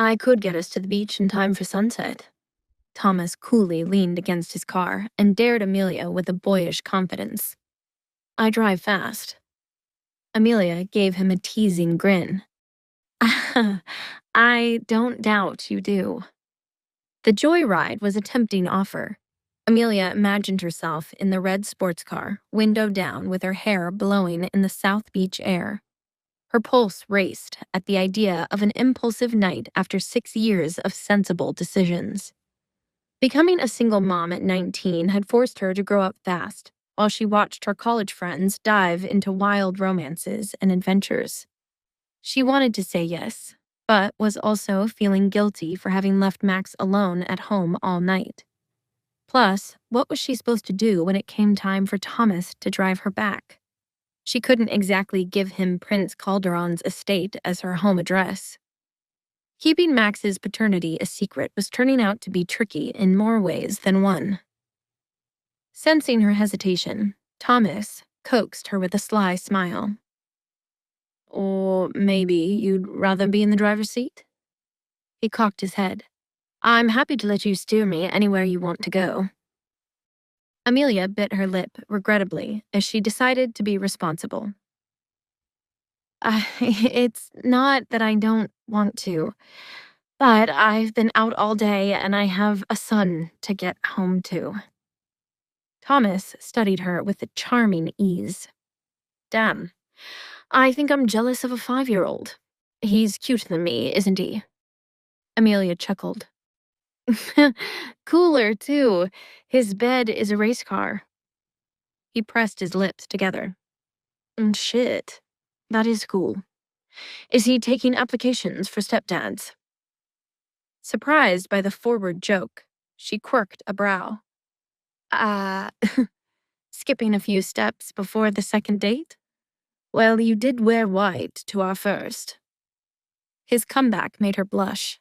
I could get us to the beach in time for sunset. Thomas coolly leaned against his car and dared Amelia with a boyish confidence. I drive fast. Amelia gave him a teasing grin. I don't doubt you do. The joyride was a tempting offer. Amelia imagined herself in the red sports car, window down with her hair blowing in the South Beach air. Her pulse raced at the idea of an impulsive night after 6 years of sensible decisions. Becoming a single mom at 19 had forced her to grow up fast, while she watched her college friends dive into wild romances and adventures. She wanted to say yes, but was also feeling guilty for having left Max alone at home all night. Plus, what was she supposed to do when it came time for Thomas to drive her back? She couldn't exactly give him Prince Calderon's estate as her home address. Keeping Max's paternity a secret was turning out to be tricky in more ways than one. Sensing her hesitation, Thomas coaxed her with a sly smile. Or maybe you'd rather be in the driver's seat? He cocked his head. I'm happy to let you steer me anywhere you want to go. Amelia bit her lip regrettably as she decided to be responsible. It's not that I don't want to, but I've been out all day and I have a son to get home to. Thomas studied her with a charming ease. Damn, I think I'm jealous of a 5-year-old. He's cuter than me, isn't he? Amelia chuckled. Cooler, too. His bed is a race car. He pressed his lips together. Shit, that is cool. Is he taking applications for stepdads? Surprised by the forward joke, she quirked a brow. Skipping a few steps before the second date? Well, you did wear white to our first. His comeback made her blush.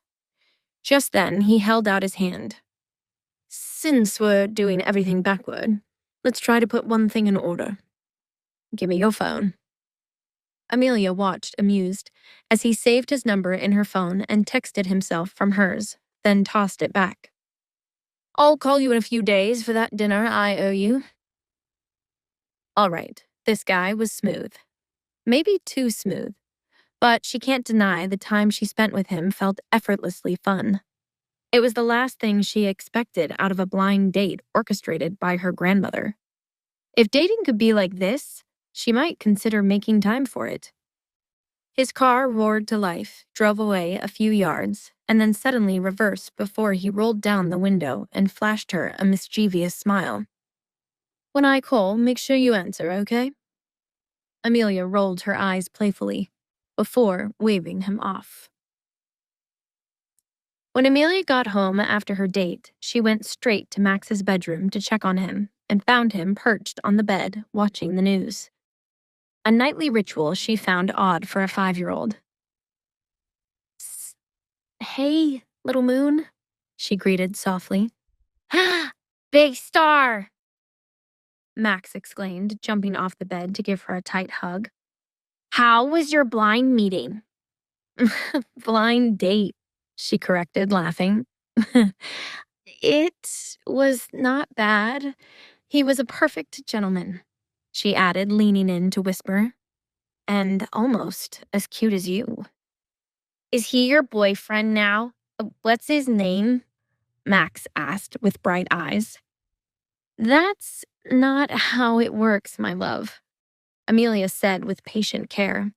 Just then, he held out his hand. Since we're doing everything backward, let's try to put one thing in order. Give me your phone. Amelia watched, amused, as he saved his number in her phone and texted himself from hers, then tossed it back. I'll call you in a few days for that dinner I owe you. All right, this guy was smooth. Maybe too smooth, but she can't deny the time she spent with him felt effortlessly fun. It was the last thing she expected out of a blind date orchestrated by her grandmother. If dating could be like this, she might consider making time for it. His car roared to life, drove away a few yards, and then suddenly reversed before he rolled down the window and flashed her a mischievous smile. When I call, make sure you answer, okay? Amelia rolled her eyes playfully, before waving him off. When Amelia got home after her date, she went straight to Max's bedroom to check on him and found him perched on the bed watching the news. A nightly ritual she found odd for a 5-year-old. Hey, little moon, she greeted softly. Big star! Max exclaimed, jumping off the bed to give her a tight hug. How was your blind meeting? Blind date, she corrected, laughing. It was not bad. He was a perfect gentleman, she added, leaning in to whisper. And almost as cute as you. Is he your boyfriend now? What's his name? Max asked with bright eyes. That's not how it works, my love, Amelia said with patient care.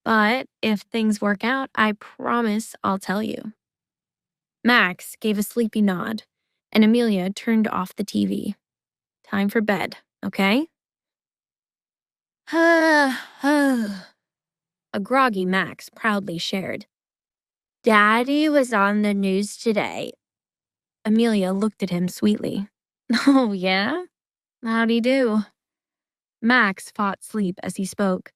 But if things work out, I promise I'll tell you. Max gave a sleepy nod, and Amelia turned off the TV. Time for bed, okay? A groggy Max proudly shared. Daddy was on the news today. Amelia looked at him sweetly. Oh, yeah? How'd he do? Max fought sleep as he spoke.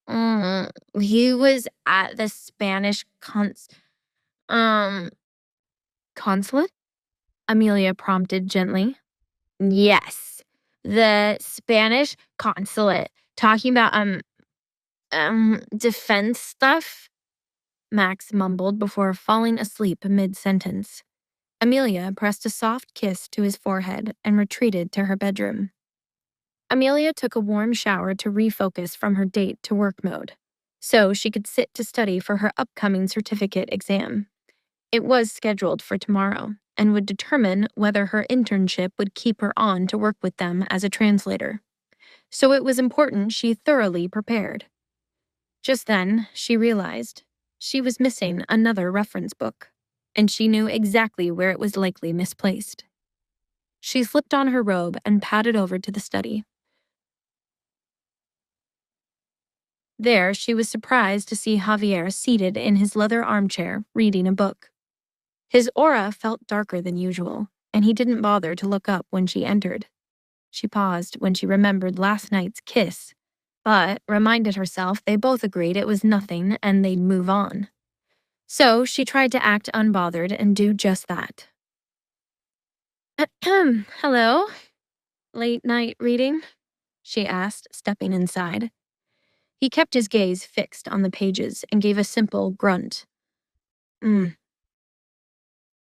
He was at the Spanish consulate? Amelia prompted gently. Yes, the Spanish consulate. Talking about, defense stuff? Max mumbled before falling asleep mid-sentence. Amelia pressed a soft kiss to his forehead and retreated to her bedroom. Amelia took a warm shower to refocus from her date to work mode, so she could sit to study for her upcoming certificate exam. It was scheduled for tomorrow and would determine whether her internship would keep her on to work with them as a translator. So it was important she thoroughly prepared. Just then, she realized she was missing another reference book, and she knew exactly where it was likely misplaced. She slipped on her robe and padded over to the study. There, she was surprised to see Javier seated in his leather armchair, reading a book. His aura felt darker than usual, and he didn't bother to look up when she entered. She paused when she remembered last night's kiss, but reminded herself they both agreed it was nothing and they'd move on. So she tried to act unbothered and do just that. Hello? Late night reading? She asked, stepping inside. He kept his gaze fixed on the pages and gave a simple grunt.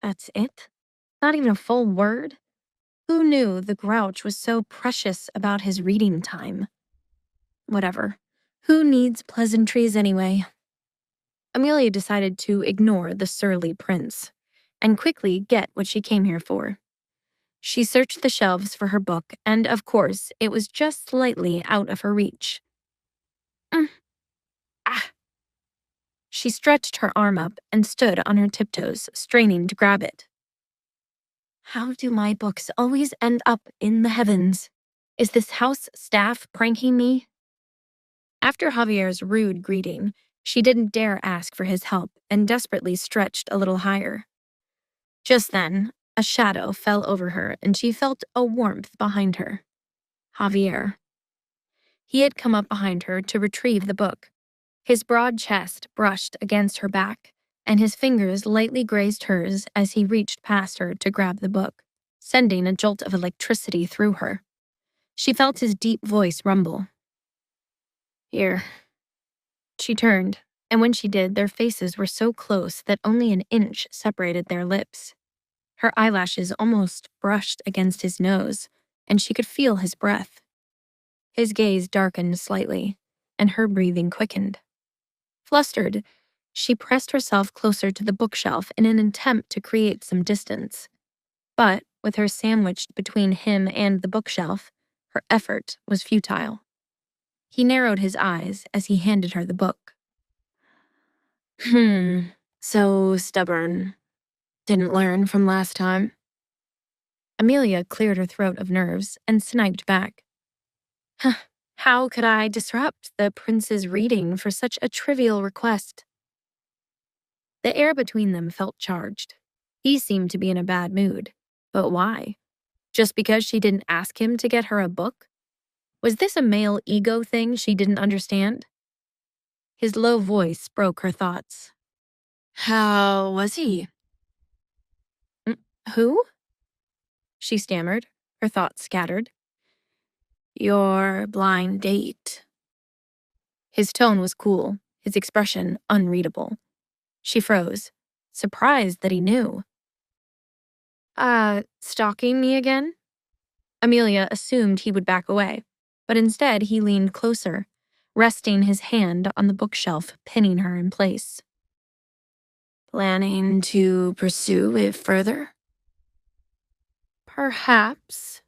That's it? Not even a full word? Who knew the grouch was so precious about his reading time? Whatever. Who needs pleasantries anyway? Amelia decided to ignore the surly prince and quickly get what she came here for. She searched the shelves for her book, and of course, it was just slightly out of her reach. She stretched her arm up and stood on her tiptoes, straining to grab it. How do my books always end up in the heavens? Is this house staff pranking me? After Javier's rude greeting, she didn't dare ask for his help and desperately stretched a little higher. Just then, a shadow fell over her and she felt a warmth behind her. Javier. He had come up behind her to retrieve the book. His broad chest brushed against her back, and his fingers lightly grazed hers as he reached past her to grab the book, sending a jolt of electricity through her. She felt his deep voice rumble. Here. She turned, and when she did, their faces were so close that only an inch separated their lips. Her eyelashes almost brushed against his nose, and she could feel his breath. His gaze darkened slightly, and her breathing quickened. Flustered, she pressed herself closer to the bookshelf in an attempt to create some distance. But, with her sandwiched between him and the bookshelf, her effort was futile. He narrowed his eyes as he handed her the book. So stubborn. Didn't learn from last time. Amelia cleared her throat of nerves and sniped back. How could I disrupt the prince's reading for such a trivial request? The air between them felt charged. He seemed to be in a bad mood. But why? Just because she didn't ask him to get her a book? Was this a male ego thing she didn't understand? His low voice broke her thoughts. How was he? Who? She stammered, her thoughts scattered. Your blind date. His tone was cool, his expression unreadable. She froze, surprised that he knew. Stalking me again? Amelia assumed he would back away, but instead he leaned closer, resting his hand on the bookshelf, pinning her in place. Planning to pursue it further? Perhaps.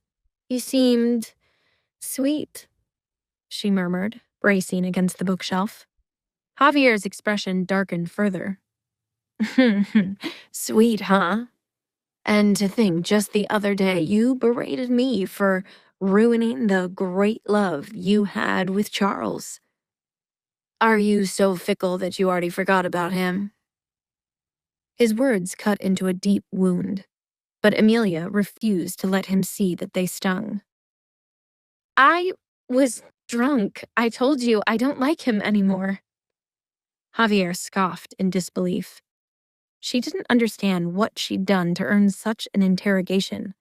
You seemed sweet, she murmured, bracing against the bookshelf. Javier's expression darkened further. Sweet, huh? And to think just the other day you berated me for ruining the great love you had with Charles. Are you so fickle that you already forgot about him? His words cut into a deep wound, but Amelia refused to let him see that they stung. I was drunk. I told you I don't like him anymore. Javier scoffed in disbelief. She didn't understand what she'd done to earn such an interrogation.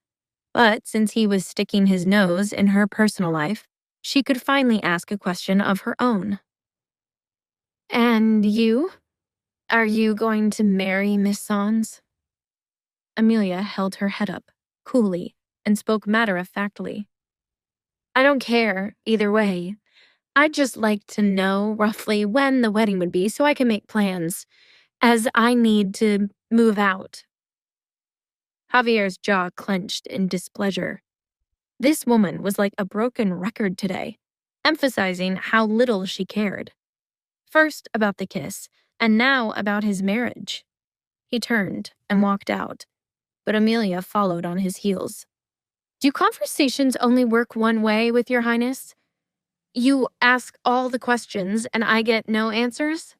But since he was sticking his nose in her personal life, she could finally ask a question of her own. And you? Are you going to marry Miss Sans? Amelia held her head up, coolly, and spoke matter-of-factly. I don't care, either way. I'd just like to know roughly when the wedding would be so I can make plans, as I need to move out. Javier's jaw clenched in displeasure. This woman was like a broken record today, emphasizing how little she cared. First about the kiss, and now about his marriage. He turned and walked out, but Amelia followed on his heels. Do conversations only work one way, with your highness? You ask all the questions and I get no answers?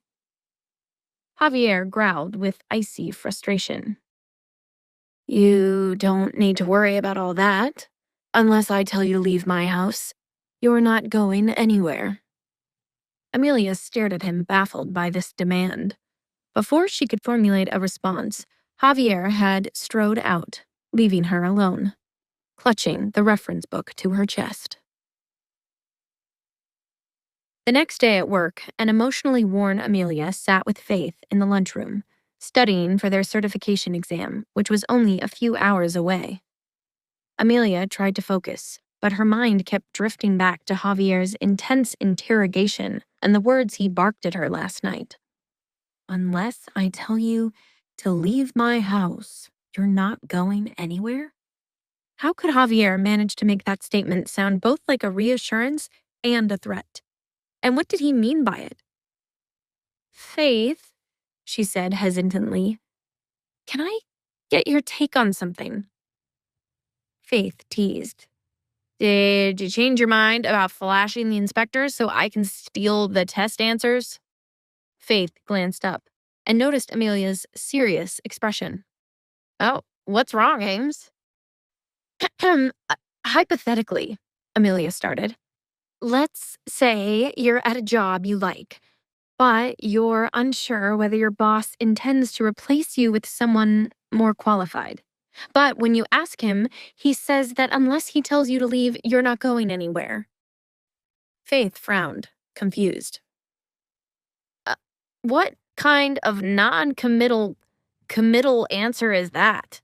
Javier growled with icy frustration. You don't need to worry about all that. Unless I tell you to leave my house, you're not going anywhere. Amelia stared at him, baffled by this demand. Before she could formulate a response, Javier had strode out, leaving her alone, clutching the reference book to her chest. The next day at work, an emotionally worn Amelia sat with Faith in the lunchroom, studying for their certification exam, which was only a few hours away. Amelia tried to focus, but her mind kept drifting back to Javier's intense interrogation and the words he barked at her last night. Unless I tell you to leave my house, you're not going anywhere? How could Javier manage to make that statement sound both like a reassurance and a threat? And what did he mean by it? Faith, she said hesitantly, can I get your take on something? Faith teased. Did you change your mind about flashing the inspectors so I can steal the test answers? Faith glanced up and noticed Amelia's serious expression. Oh, what's wrong, Ames? Hypothetically, Amelia started. Let's say you're at a job you like, but you're unsure whether your boss intends to replace you with someone more qualified. But when you ask him, he says that unless he tells you to leave, you're not going anywhere. Faith frowned, confused. What kind of non-committal answer is that?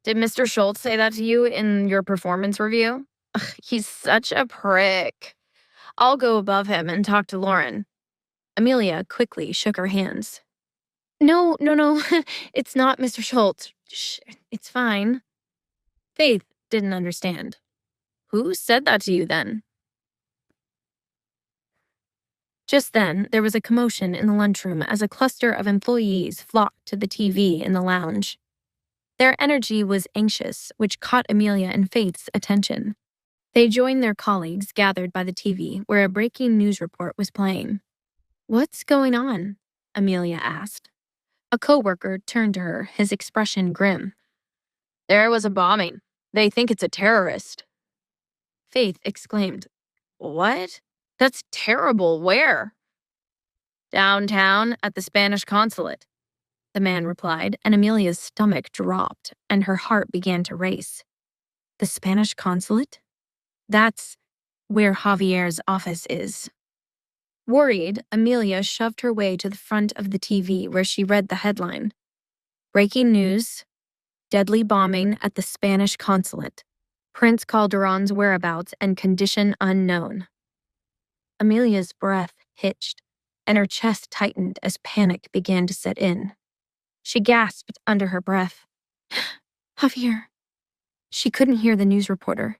Did Mr. Schultz say that to you in your performance review? Ugh, he's such a prick. I'll go above him and talk to Lauren. Amelia quickly shook her hands. No. It's not Mr. Schultz. Shh, it's fine. Faith didn't understand. Who said that to you then? Just then, there was a commotion in the lunchroom as a cluster of employees flocked to the TV in the lounge. Their energy was anxious, which caught Amelia and Faith's attention. They joined their colleagues gathered by the TV where a breaking news report was playing. What's going on? Amelia asked. A coworker turned to her, his expression grim. There was a bombing. They think it's a terrorist. Faith exclaimed, What? That's terrible. Where? Downtown at the Spanish Consulate, the man replied, and Amelia's stomach dropped and her heart began to race. The Spanish Consulate? That's where Javier's office is. Worried, Amelia shoved her way to the front of the TV where she read the headline. Breaking news. Deadly bombing at the Spanish Consulate. Prince Calderon's whereabouts and condition unknown. Amelia's breath hitched, and her chest tightened as panic began to set in. She gasped under her breath. Javier. She couldn't hear the news reporter.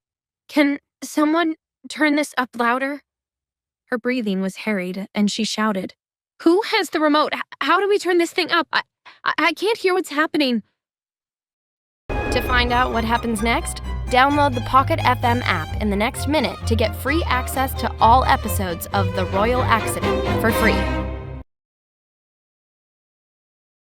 Can someone turn this up louder? Her breathing was harried, and she shouted, Who has the remote? How do we turn this thing up? I can't hear what's happening. To find out what happens next, download the Pocket FM app in the next minute to get free access to all episodes of The Royal Accident for free.